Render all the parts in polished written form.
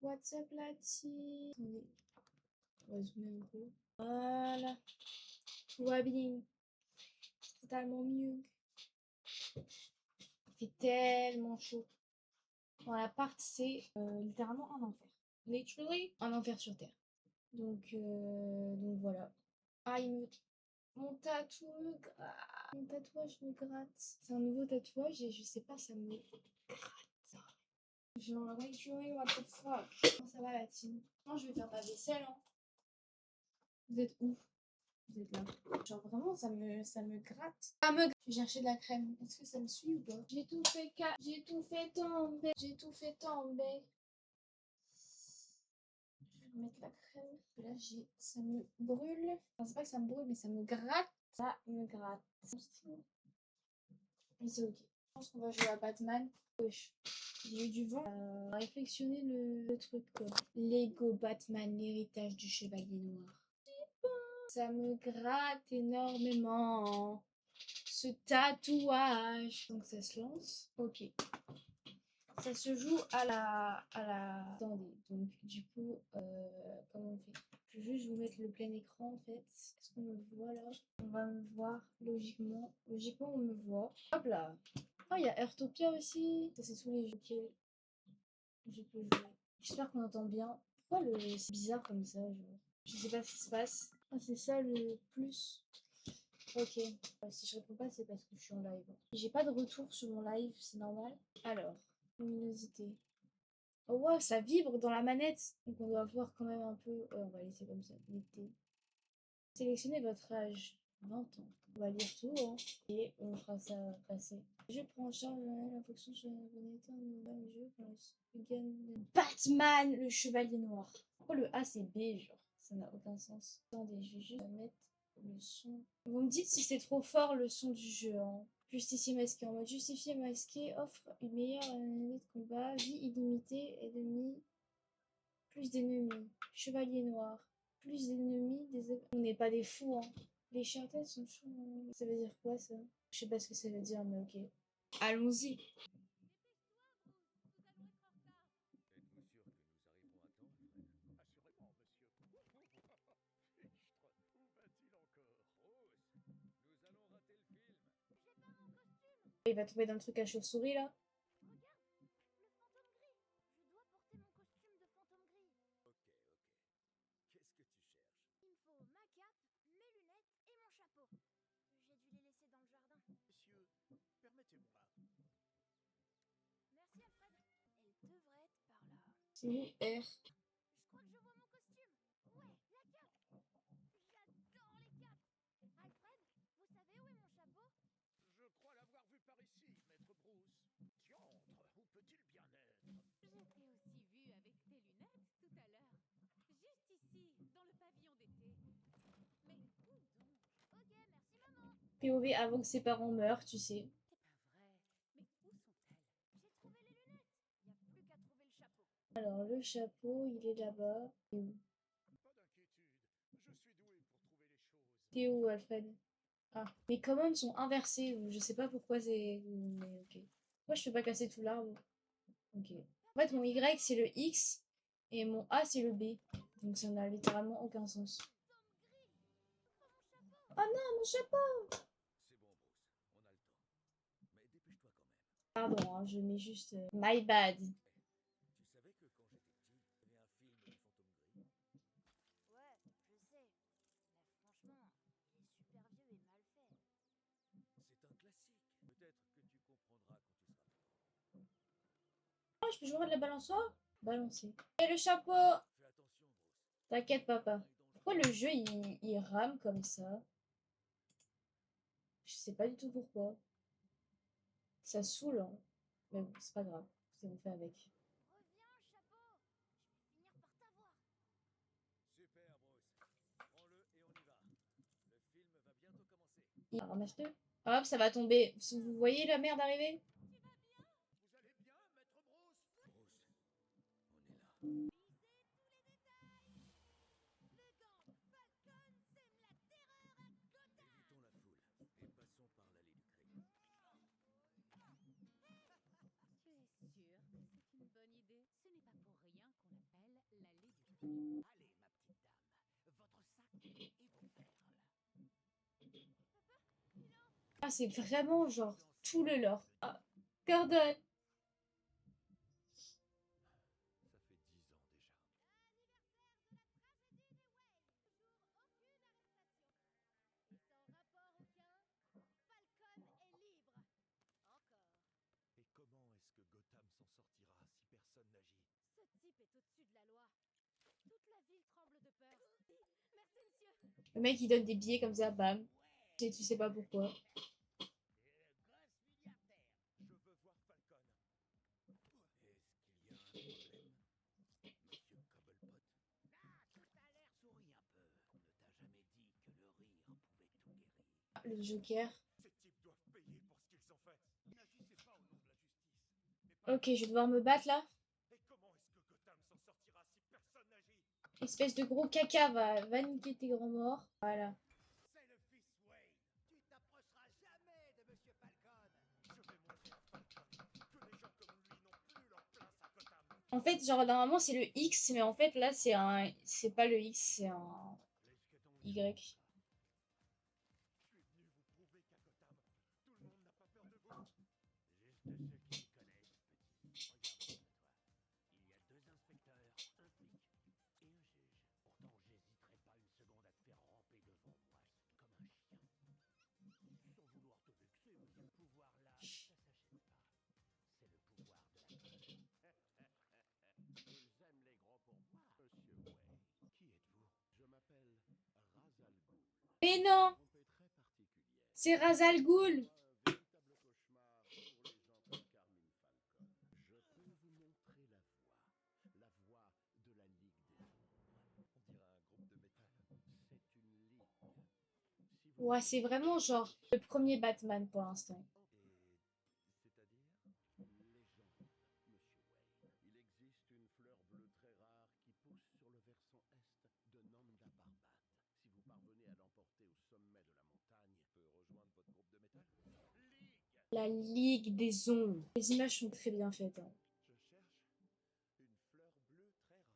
What's up la team? Attendez, on va zoomer un peu. Voilà, tout va bien. Totalement mieux. Il fait tellement chaud. Dans l'appart, c'est littéralement un enfer. Literally, un enfer sur terre. Donc voilà. Ah, mon tatou me gratte. Mon tatouage me gratte. C'est un nouveau tatouage et je sais pas, ça me gratte. Genre, literally, what the fuck? Comment ça va la team? Non, je vais faire ma vaisselle. Hein. Vous êtes où? Vous êtes là. Genre vraiment, ça me gratte. Ça me gratte. Je vais chercher de la crème. Est-ce que ça me suit ou pas? J'ai tout fait j'ai tout fait tomber. J'ai tout fait tomber. Je vais remettre la crème. Là, ça me brûle. Enfin, c'est pas que ça me brûle, mais ça me gratte. Ça me gratte. Mais c'est ok. Je pense qu'on va jouer à Batman. Wesh. J'ai eu du vent à réflexionner le truc quoi. Lego Batman, l'héritage du chevalier noir. Ça me gratte énormément. Ce tatouage. Donc ça se lance. Ok. Ça se joue à la. Attendez. Donc du coup, comment on fait? Je vais juste vous mettre le plein écran en fait. Est-ce qu'on me voit là? On va me voir logiquement. Logiquement on me voit. Hop là. Oh il y a Airtopia aussi. Ça c'est tous les jeux que je peux jouer. J'espère qu'on entend bien. Pourquoi c'est bizarre comme ça genre. Je sais pas ce qui se passe. Ah, c'est ça le plus. Ok. Si je réponds pas, c'est parce que je suis en live. J'ai pas de retour sur mon live, c'est normal. Alors, luminosité. Oh wow, ça vibre dans la manette. Donc on doit voir quand même un peu. On va laisser comme ça. L'été. Sélectionnez votre âge. 20 ans. On va lire tout, hein. Et on fera ça passer. Je prends en charge la fonction sur la bonneté dans jeu Batman, le chevalier noir. Pourquoi le A c'est B, genre? Ça n'a aucun sens. Attendez, je vais juste mettre le son. Vous me dites si c'est trop fort le son du jeu. Hein. Justicier masqué. En mode justifié masqué offre une meilleure année de combat, vie illimitée, ennemis, plus d'ennemis. Chevalier noir. Plus d'ennemis, On n'est pas des fous, hein. Les charters sont chauds. Ça veut dire quoi ça? Je sais pas ce que ça veut dire, mais ok. Allons-y. Il va tomber dans le truc à chauve-souris là. C'est où R? POV avant que ses parents meurent, tu sais. Alors, le chapeau, il est là-bas. T'es où, Alfred? Ah, mes commandes sont inversées. Je sais pas pourquoi c'est. Mais ok. Pourquoi je peux pas casser tout l'arbre? Ok. En fait, mon Y c'est le X et mon A c'est le B. Donc ça n'a littéralement aucun sens. Oh non, mon chapeau! Pardon, hein, je mets juste. My bad. Oh, je peux jouer de la balançoire? Balancer. Et le chapeau! T'inquiète, papa. Pourquoi le jeu il rame comme ça? Je sais pas du tout pourquoi. Ça saoule, hein. Mais bon, c'est pas grave. C'est on fait avec. Ramasse-le. Hop, ça va tomber. Vous voyez la merde arriver? Ah, c'est vraiment genre tout le lore. Ah, Gordon. Et comment est-ce que Gotham s'en sortira si personne n'agit? Ce type est au-dessus de la loi. Toute la ville tremble de peur. Merci, monsieur. Le mec, il donne des billets comme ça, bam. Tu sais pas pourquoi. Je veux voir Falcon. Est-ce qu'il y a un problème, monsieur Cobblepot? Ah, tout a l'air. Souris un peu. On ne t'a jamais dit que le rire pouvait tout guérir. Le Joker. Ces types doivent payer pour ce qu'ils ont fait. N'agissez pas au nom de la justice. Mais Ok, je vais devoir me battre là. Et comment est-ce que Gotham s'en sortira si personne n'agit? Espèce de gros caca va niquer tes grands morts. Voilà. C'est le fils Wayne. Tu t'approcheras jamais de monsieur Falcon. Je vais montrer à Falcon que les gens comme lui n'ont plus leur place à Gotham. En fait, genre, normalement, c'est le X, mais en fait, là, c'est un... C'est pas le X, c'est un Y. Je suis venu vous prouver qu'à Gotham, tout le monde n'a pas peur de vous. Juste ceux qui me connaissent, petit. Regarde-moi, toi. Il y a 2 inspecteurs, un flic et un juge. Pourtant, j'hésiterai pas une seconde à te faire ramper devant moi comme un chien. Sans vouloir te vexer, mais ce pouvoir-là, ça s'achète pas. C'est le pouvoir de la peur. Ils aiment les gros pour moi. Monsieur Wayne, qui êtes-vous? Je m'appelle Ra's al Ghul. Mais non! Trompe est très particulière. C'est Ra's al Ghul! Un véritable cauchemar pour les gens comme Carmine Falcon. Je peux vous montrer la voix de la Ligue des Ombres. On dirait un groupe de métal. C'est une ligue. Si vous Ouais, c'est vraiment genre le premier Batman pour l'instant. Et c'est-à-dire légende, monsieur Wayne. Il existe une fleur bleue très rare qui pousse sur le versant est de Nanda Parbat. Si vous parvenez à l'emporter au sommet de la montagne, peut rejoindre votre groupe de métal. Ligue! La Ligue des Ombres. Les images sont très bien faites. Hein. Je cherche une fleur bleue très rare.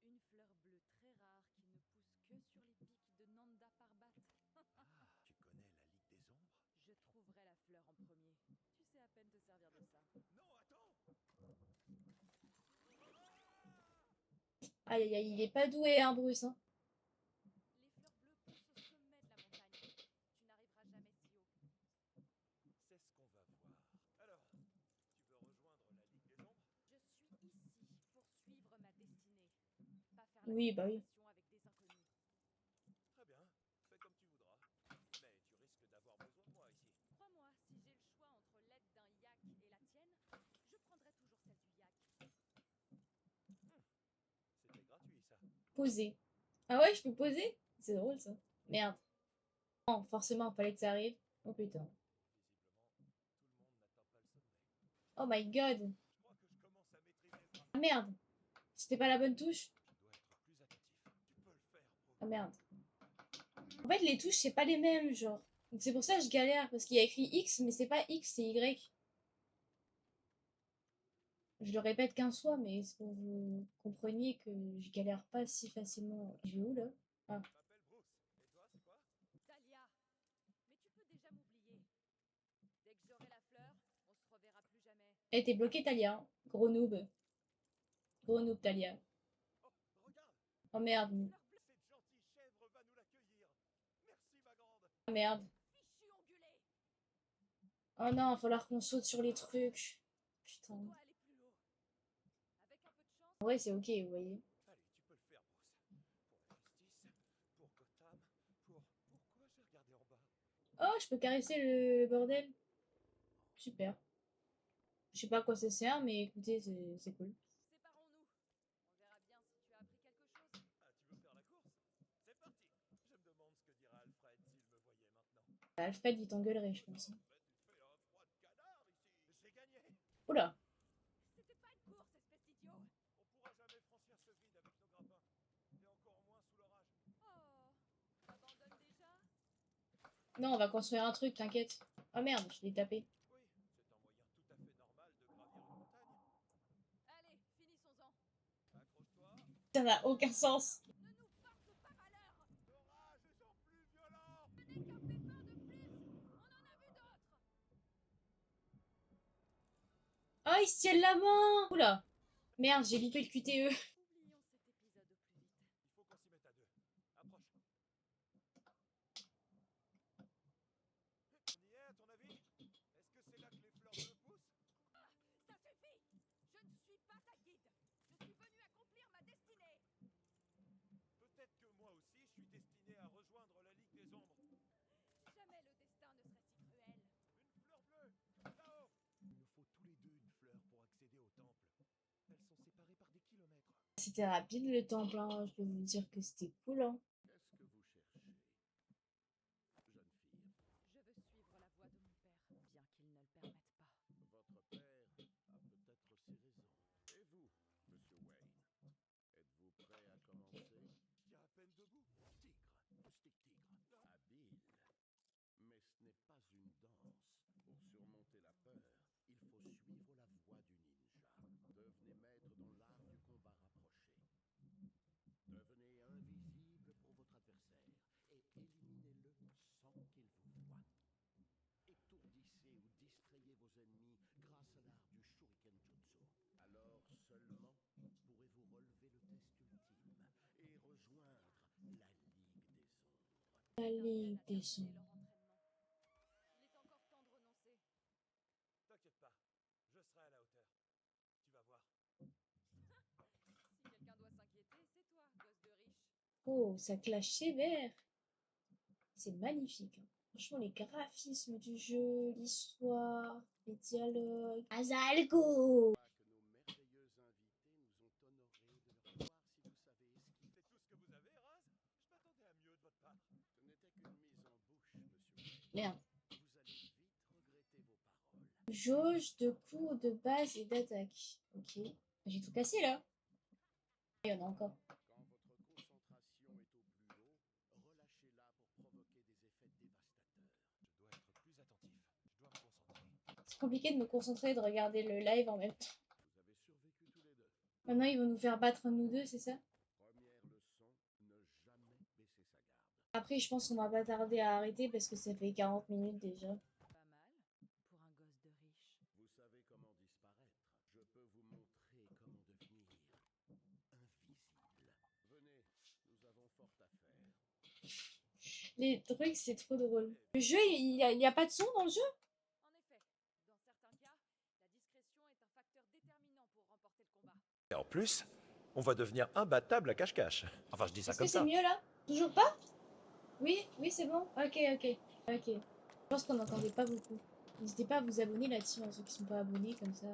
Une fleur bleue très rare qui ne pousse que sur les pics de Nanda Parbat. Ah, tu connais la Ligue des Ombres? Je trouverai la fleur en premier. Tu sais à peine te servir de ça. Non, attends! Aïe aïe aïe, il est pas doué, hein, Bruce. Hein. Les fleurs bleues poussent au sommet de la montagne. Tu n'arriveras jamais si haut. C'est ce qu'on va voir. Alors, tu veux rejoindre la Ligue des Ombres? Je suis ici pour suivre ma destinée. Pas faire Oui, la bah oui. conversation avec des inconnus. Très bien, fais comme tu voudras. Mais tu risques d'avoir besoin de moi ici. Crois-moi, si j'ai le choix entre l'aide d'un yak et la tienne, je prendrai toujours celle du yak. C'était gratuit, ça. Poser. Ah ouais, je peux poser? C'est drôle ça. Merde. Non, forcément, fallait que ça arrive. Oh putain. Visiblement, tout le monde n'atteint pas le sommet. Oh my god. Je crois que je commence à maîtriser le Ah merde. C'était pas la bonne touche? Tu dois être plus attentif. Tu peux le faire, Ah Bro. merde. En fait, les touches, c'est pas les mêmes, genre. Donc c'est pour ça que je galère, parce qu'il y a écrit X, mais c'est pas X, c'est Y. Je le répète 15 fois, mais c'est pour que vous compreniez que je galère pas si facilement. Je vais où, là? Ah. Je m'appelle Bruce. Et toi, c'est quoi? Talia, mais tu peux déjà m'oublier. Dès que j'aurai la fleur, on se reverra plus jamais. Elle était bloquée, Talia. Hein. Gros noob. Gros noob, Talia. Oh, regarde! Oh merde. Fleur bleue, Cette gentille chèvre va nous l'accueillir. Merci, ma grande. Oh merde. fichu ongulé. Oh non, il va falloir qu'on saute sur les trucs. On Putain. doit aller plus haut. Avec un peu de chance, Ouais, c'est ok, vous voyez. Allez, tu peux le faire, Bruce. Pour la justice, pour Gotham, pour... Pourquoi j'ai regardé en bas? Oh, je peux caresser le bordel. Super. Je sais pas à quoi ça sert, mais écoutez, c'est cool. séparons-nous. On verra bien si tu as appris quelque chose. Ah, tu veux faire la course? C'est parti! Je me demande ce que dirait Alfred s'il me voyait maintenant. Alfred, il t'engueulerait, je pense. Alfred, il fait un froid de canard ici. J'ai gagné! Oula. C'était pas une course, espèce d'idiot. On pourra jamais franchir ce vide avec nos grappins. Et encore moins sous l'orage. Oh, t'abandonnes déjà? Non, on va construire un truc, t'inquiète. Oh merde, je l'ai tapé. Oui, c'est un moyen tout à fait normal de gravir une montagne. Allez, finissons-en. Accroche-toi. Ça n'a aucun sens. Ne nous porte pas malheur. L'orage est en plus violent. Ce n'est qu'un pépin de plus. On en a vu d'autres. ils se tiennent la main. Oula. Merde, j'ai loupé le QTE. Oublions cet épisode au plus vite. Il faut qu'on s'y mette à deux. Approche. On y est, à ton avis? Est-ce que c'est là que les fleurs bleues poussent? Ça suffit! Je ne suis pas ta guide. Je suis venu accomplir ma destinée. Peut-être que moi aussi, je suis destiné à rejoindre la Ligue des Ombres. Jamais le destin ne serait si cruel. Une fleur bleue, là-haut. Il nous faut tous les deux une fleur pour accéder au temple. Elles sont séparées par des kilomètres. C'était rapide le temple, hein. Je peux vous dire que c'était cool. Hein. Qu'est-ce que vous cherchez, jeune fille? Je veux suivre la voie de mon père, bien qu'il ne le permette pas. Votre père a peut-être ses raisons. Et vous, monsieur Wayne, êtes-vous prêt à commencer? Je tiens à peine debout. Tigre, stick tigre. Habile. Mais ce n'est pas une danse. Pour surmonter la peur, il faut suivre la voie du ninja. Devenez maître dans l'art du combat rapproché. Devenez invisible pour votre adversaire et éliminez-le sans qu'il vous voie. Étourdissez ou distrayez vos ennemis grâce à l'art du Shuriken Jutsu. Alors seulement pourrez-vous relever le test ultime et rejoindre la Ligue des Ombres. La L'Indienne Ligue a des terminé Ombres. leur entraînement. Il est encore temps de renoncer. T'inquiète pas, je serai à la hauteur. Tu vas voir. Si quelqu'un doit s'inquiéter, c'est toi, gosse de riche. Oh, ça clash sévère. C'est magnifique. Hein. Franchement, les graphismes du jeu, l'histoire, les dialogues. Azalgo! Que nos merveilleux invités nous ont honorés de leur voir si vous savez esquiver. C'est tout ce que vous avez, Raz? Je m'attendais à mieux de votre part. Ce n'était qu'une mise en bouche, monsieur. Merde. Vous allez vite regretter vos paroles. Jauge de coups de base et d'attaque. Ok. J'ai tout cassé là. Il y en a encore. Quand votre concentration est au plus haut, relâchez-la pour provoquer des effets dévastateurs. Je dois être plus attentif. Je dois me concentrer. C'est compliqué de me concentrer et de regarder le live en même temps. Vous avez survécu tous les deux. Maintenant, ils vont nous faire battre nous deux, c'est ça? Première leçon, ne jamais baisser sa garde. Après, je pense qu'on va pas tarder à arrêter parce que ça fait 40 minutes déjà. Pas mal pour un gosse de riche. Vous savez comment disparaître. Je peux vous montrer comment devenir invisible. Venez, nous avons fort à faire. Les trucs, c'est trop drôle. Le jeu, il y a pas de son dans le jeu? En effet, dans certains cas, la discrétion est un facteur déterminant pour remporter le combat. Et en plus, on va devenir imbattable à cache-cache. Enfin, je dis ça Est-ce que comme c'est ça. mieux là? Toujours pas? Oui, oui, c'est bon. Ok. Ok. Je pense qu'on n'entendait pas beaucoup. N'hésitez pas à vous abonner là-dessus, hein, ceux qui sont pas abonnés, comme ça.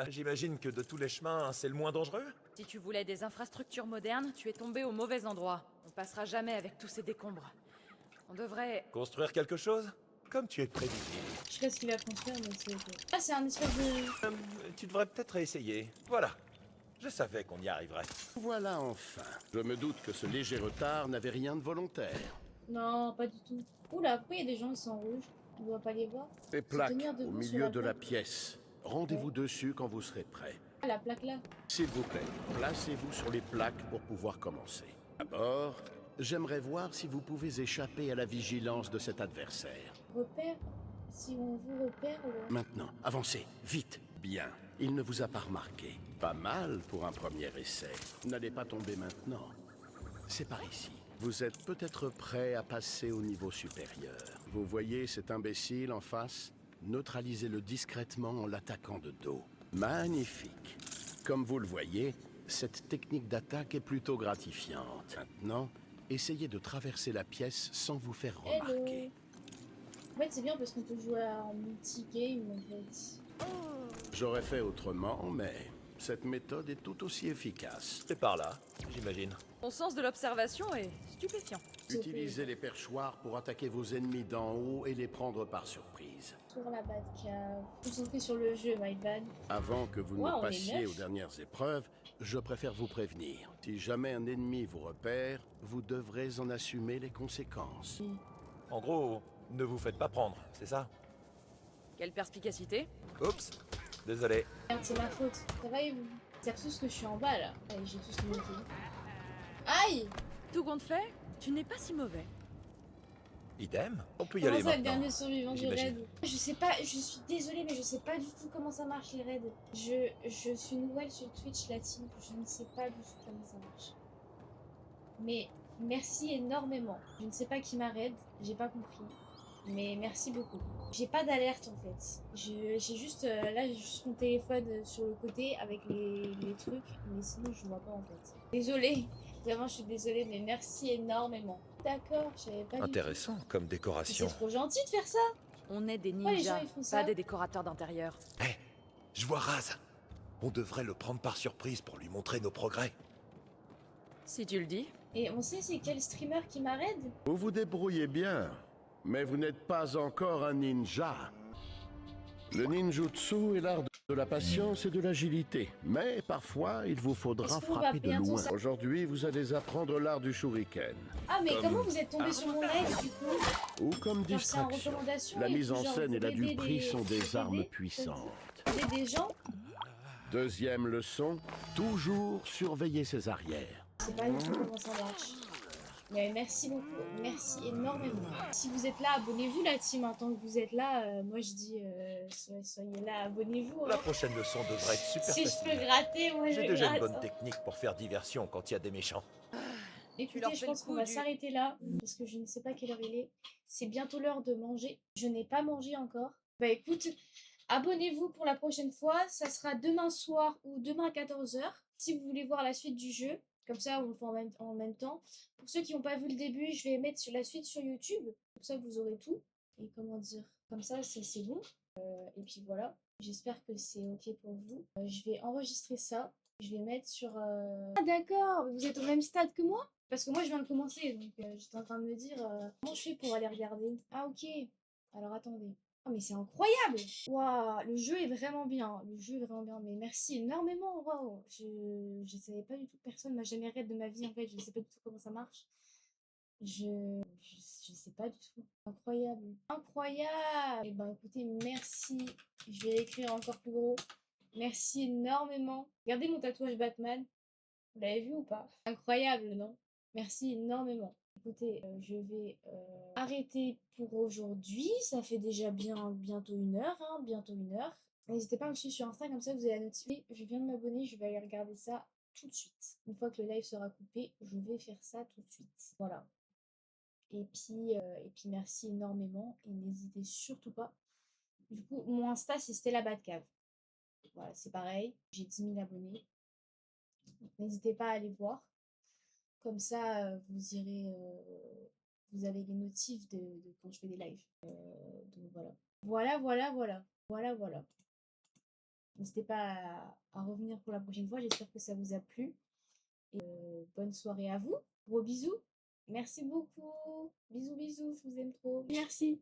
J'imagine que de tous les chemins, c'est le moins dangereux. Si tu voulais des infrastructures modernes, tu es tombé au mauvais endroit. On passera jamais avec tous ces décombres. On devrait... Construire quelque chose? Comme tu es prévisible. Je sais pas ce qu'il va construire, mais c'est ok. Ah, c'est un espèce de... Tu devrais peut-être essayer. Voilà. Je savais qu'on y arriverait. Voilà enfin. Je me doute que ce léger retard n'avait rien de volontaire. Non, pas du tout. Oula, pourquoi il y a des gens qui sont rouges? On doit pas les voir. Les plaques tenir au debout sur milieu la de la plaque. pièce. Rendez-vous dessus quand vous serez prêt. Ah, la plaque là. S'il vous plaît, placez-vous sur les plaques pour pouvoir commencer. D'abord, j'aimerais voir si vous pouvez échapper à la vigilance de cet adversaire. Repère. Si on vous repère, Maintenant, avancez, vite. Bien, il ne vous a pas remarqué. Pas mal pour un premier essai. N'allez pas tomber maintenant. C'est par ici. Vous êtes peut-être prêt à passer au niveau supérieur. Vous voyez cet imbécile en face? Neutralisez-le discrètement en l'attaquant de dos. Magnifique. Comme vous le voyez, cette technique d'attaque est plutôt gratifiante. Maintenant, essayez de traverser la pièce sans vous faire remarquer. hello. En fait, c'est bien parce qu'on peut jouer en multi-game en fait. J'aurais fait autrement, mais cette méthode est tout aussi efficace. C'est par là, j'imagine. Ton sens de l'observation est stupéfiant. Utilisez les perchoirs pour attaquer vos ennemis d'en haut et les prendre par surprise. Sur la Batcave. Concentré sur le jeu, my bad. Avant que vous Wow, ne on est passiez neuf. aux dernières épreuves, je préfère vous prévenir. Si jamais un ennemi vous repère, vous devrez en assumer les conséquences. En gros, ne vous faites pas prendre, c'est ça? Quelle perspicacité. Oups, désolé. Merde, c'est ma faute. Ça va, ils savent tous que je suis en bas là. Allez, j'ai tous noté. Aïe! Tout compte fait, tu n'es pas si mauvais. Idem. On peut y Comment aller ça, le maintenant. dernier survivant du j'imagine. raid? Je sais pas, je suis désolée, mais je sais pas du tout comment ça marche les raids. Je suis nouvelle sur Twitch, la team, je ne sais pas du tout comment ça marche. Mais merci énormément. Je ne sais pas qui m'a raid, j'ai pas compris. Mais merci beaucoup. J'ai pas d'alerte en fait. J'ai juste là j'ai juste mon téléphone sur le côté avec les trucs, mais sinon je vois pas en fait. Désolée, vraiment je suis désolée, mais merci énormément. D'accord, je savais pas du tout. Intéressant comme Mais décoration. c'est trop gentil de faire ça. On est des Pourquoi les gens ninjas, ils font ça? pas des décorateurs d'intérieur. Hé, je vois Raz. On devrait le prendre par surprise pour lui montrer nos progrès. Si tu le dis. Et on sait c'est quel streamer qui m'a raid? Vous vous débrouillez bien, mais vous n'êtes pas encore un ninja. Le ninjutsu est l'art de la patience et de l'agilité, mais parfois il vous faudra Est-ce qu'on va frapper de bientôt loin. ça- Aujourd'hui, vous allez apprendre l'art du shuriken, Ah mais Comme- comment vous êtes tombé sur mon live du coup? ou comme Genre, c'est en distraction. recommandation La et mise puis en genre, scène vous et la aidez duperie des- sont vous des armes aidez- puissantes. vous aidez des gens? Deuxième leçon, toujours surveiller ses arrières. Je sais pas du tout comment ça marche. Mais merci beaucoup, merci énormément. Si vous êtes là, abonnez-vous la team. Hein. Tant que vous êtes là, moi je dis soyez là, abonnez-vous. La Hein. prochaine leçon devrait être super Si je facile. peux gratter, moi je J'ai déjà une gratte. bonne technique pour faire diversion quand il y a des méchants. Écoutez, leur je fais pense le qu'on coup va du- s'arrêter là parce que je ne sais pas quelle heure il est. C'est bientôt l'heure de manger. Je n'ai pas mangé encore. Bah écoute, abonnez-vous pour la prochaine fois. Ça sera demain soir ou demain à 14h. Si vous voulez voir la suite du jeu, comme ça on le fait en même temps. Pour ceux qui n'ont pas vu le début, je vais mettre sur la suite sur YouTube. Comme ça vous aurez tout. Et comment dire, comme ça c'est bon. Et puis voilà. J'espère que c'est ok pour vous. Je vais enregistrer ça. Je vais mettre sur... Ah d'accord, vous êtes au même stade que moi? Parce que moi je viens de commencer, donc j'étais en train de me dire comment je fais pour aller regarder. Ah ok, alors attendez. Oh mais c'est incroyable! Waouh, le jeu est vraiment bien, le jeu est vraiment bien, mais merci énormément, waouh! Je savais pas du tout, personne m'a jamais raid de ma vie en fait, je sais pas du tout comment ça marche. Je sais pas du tout. Incroyable. Incroyable! Eh ben écoutez, merci. Je vais l'écrire encore plus gros. Merci énormément. Regardez mon tatouage Batman. Vous l'avez vu ou pas? Incroyable, non? Merci énormément. Écoutez, je vais arrêter pour aujourd'hui. Ça fait déjà bientôt 1 heure, hein, bientôt 1 heure. N'hésitez pas à me suivre sur Insta, comme ça vous allez la notifier. Je viens de m'abonner, je vais aller regarder ça tout de suite. Une fois que le live sera coupé, je vais faire ça tout de suite. Voilà. Et puis merci énormément et n'hésitez surtout pas. Du coup, mon Insta c'est Stella Batcave. Voilà, c'est pareil. J'ai 10 000 abonnés. N'hésitez pas à aller voir. Comme ça, vous irez, vous avez les notifs de quand je fais des lives. Donc voilà. Voilà. N'hésitez pas à revenir pour la prochaine fois. J'espère que ça vous a plu. Et bonne soirée à vous. Gros bisous. Merci beaucoup. Bisous, bisous. Je vous aime trop. Merci.